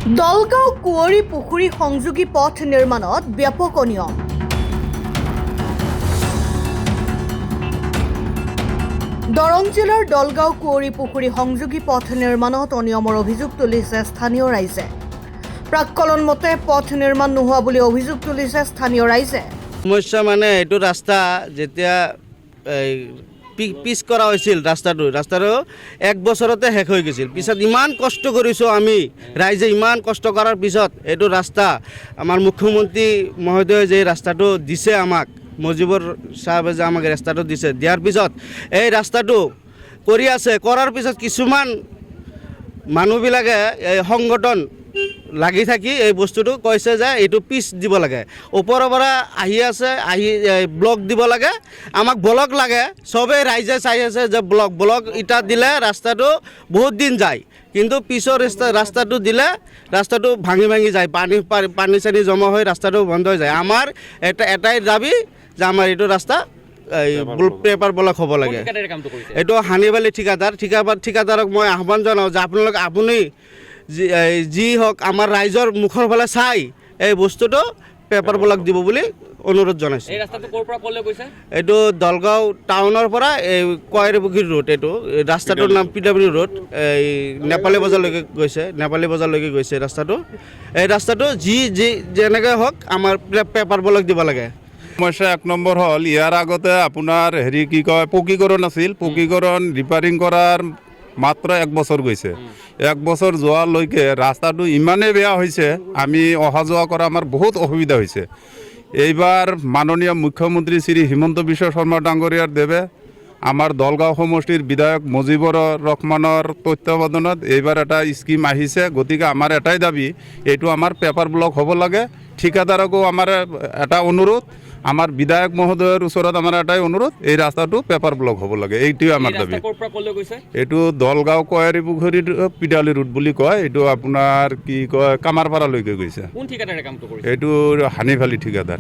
দলগাঁও কুঁৱৰী পুখুৰী সংযোগী পথ নিৰ্মাণত ব্যাপক অনিয়ম। দৰং জিলাৰ দলগাঁও কুঁৱৰী পুখুৰী সংযোগী পথ নিৰ্মাণত অনিয়মৰ অভিযোগ তুলিছে স্থানীয় ৰাইজে। প্ৰাক্কলন মতে পথ নিৰ্মাণ নোহোৱা বুলি অভিযোগ তুলিছে স্থানীয় ৰাইজে। সমস্যা মানে এইটো ৰাস্তা যেতিয়া পিচ কৰা হৈছিল ৰাস্তাটো 1 বছৰতে শেষ হৈ গৈছিল। পিছত ইমান কষ্ট কৰিছোঁ আমি ৰাইজে, ইমান কষ্ট কৰাৰ পিছত এইটো ৰাস্তা আমাৰ মুখ্যমন্ত্ৰী মহোদয়ে যে ৰাস্তাটো দিছে আমাক, মুজিবুৰ সাহেবে যে আমাক ৰাস্তাটো দিছে, দিয়াৰ পিছত এই ৰাস্তাটো কৰি আছে, কৰাৰ পিছত কিছুমান মানুহবিলাকে এই সংগঠন লাগি থাকি এই বস্তুটো কৈছে যে এইটো পিচ দিব লাগে, ওপৰৰ পৰা আহি আছে, আহি ব্লক দিব লাগে, আমাক ব্লক লাগে। চবেই ৰাইজে চাই আছে যে ব্লক ইটা দিলে ৰাস্তাটো বহুত দিন যায়, কিন্তু পিছৰ ৰাস্তাটো দিলে ৰাস্তাটো ভাঙি যায়, পানী চানী জমা হৈ ৰাস্তাটো বন্ধ হৈ যায়। আমাৰ এটাই দাবী যে আমাৰ এইটো ৰাস্তা পেপাৰ ব্লক হ'ব লাগে। এইটো হানিবালি ঠিকাদাৰক মই আহ্বান জনাওঁ যে আপুনি যি হওক আমাৰ ৰাইজৰ মুখৰ ফালে চাই এই বস্তুটো পেপাৰ ব্লক দিব বুলি অনুৰোধ জনাইছোঁ। এইটো দলগাঁও টাউনৰ পৰা এই কুঁৱৰী পুখুৰী ৰোড, এইটো ৰাস্তাটোৰ নাম PW ৰোড, এই নেপালী বজাৰলৈকে গৈছে ৰাস্তাটো। এই ৰাস্তাটো যি যেনেকৈ হওক আমাৰ পেপাৰ ব্লক দিব লাগে। সমস্যা 1 নম্বৰ হ'ল, ইয়াৰ আগতে আপোনাৰ পকীকৰণ আছিল, পকীকৰণ ৰিপেয়াৰিং কৰাৰ মাত্ৰ 1 বছৰ গৈছে। 1 বছৰ যোৱালৈকে ৰাস্তাটো ইমানেই বেয়া হৈছে, আমি অহা যোৱা কৰা আমাৰ বহুত অসুবিধা হৈছে। এইবাৰ মাননীয় মুখ্যমন্ত্ৰী শ্ৰী হিমন্ত বিশ্ব শৰ্মা ডাঙৰীয়াৰ দেৱে আমাৰ দলগাঁও সমষ্টিৰ বিধায়ক মুজিবুৰ ৰহমানৰ তত্ত্বাৱধানত এইবাৰ এটা স্কিম আহিছে। গতিকে আমাৰ এটাই দাবী, এইটো আমাৰ পেপাৰ ব্লক হ'ব লাগে। ঠিকাদাৰকো আমাৰ এটা অনুৰোধ, আমাৰ বিধায়ক মহোদয়ৰ ওচৰত আমাৰ এটাই অনুৰোধ, এই ৰাস্তাটো পেপাৰ ব্লক হ'ব লাগে, এইটোৱে আমাৰ দাবী। এইটো দলগাঁও কুঁৱৰী পুখুৰী PW ৰোড বুলি কয়, এইটো আপোনাৰ কামাৰপাৰালৈকে গৈছে। এইটো হানিভালি ঠিকাদাৰ।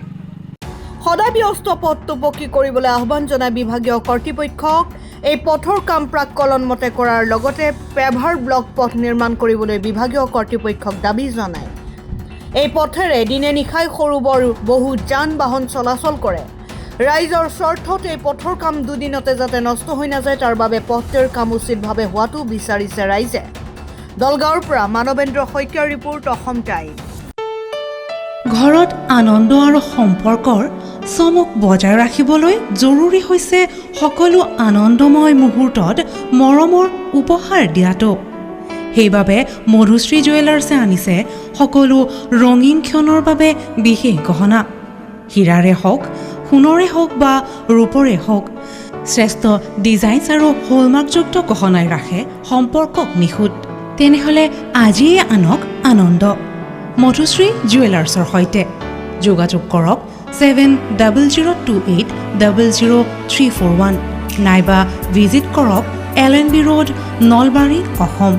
সদায় ব্যস্ত পথটো পকী কৰিবলৈ আহ্বান জনাই বিভাগীয় কৰ্তৃপক্ষক এই পথৰ কাম প্ৰাক্কলন মতে কৰাৰ লগতে পেভাৰ ব্লক পথ নিৰ্মাণ কৰিবলৈ বিভাগীয় কৰ্তৃপক্ষক দাবী জনায়। এই পথেৰে দিনে নিশাই সৰু বৰ বহু যান বাহন চলাচল কৰে। ৰাইজৰ স্বাৰ্থত এই পথৰ কাম দুদিনতে যাতে নষ্ট হৈ নাযায়, তাৰ বাবে পথটোৰ কাম উচিতভাৱে হোৱাটো বিচাৰিছে ৰাইজে। দলগাঁৱৰ পৰা মানৱেন্দ্ৰ শইকীয়াৰ ৰিপৰ্ট, অসম টাইম। ঘৰত আনন্দ আৰু সম্পৰ্কৰ চমক বজাই ৰাখিবলৈ জৰুৰী হৈছে সকলো আনন্দময় মুহূৰ্তত মৰমৰ উপহাৰ দিয়াটো। সেইবাবে মধুশ্ৰী জুৱেলাৰ্ছে আনিছে সকলো ৰঙীন ক্ষণৰ বাবে বিশেষ গহনা। হীৰাৰে হওক, সোণৰে হওক বা ৰূপৰে হওক, শ্ৰেষ্ঠ ডিজাইনছ আৰু হলমাৰ্কযুক্ত গহনাই ৰাখে সম্পৰ্কক নিখুঁত। তেনেহ'লে আজিয়ে আনক আনন্দ মধুশ্ৰী জুৱেলাৰ্ছৰ সৈতে। যোগাযোগ কৰক 7002800341 নাইবা ভিজিট কৰক LNB ৰোড, নলবাৰী, অসম।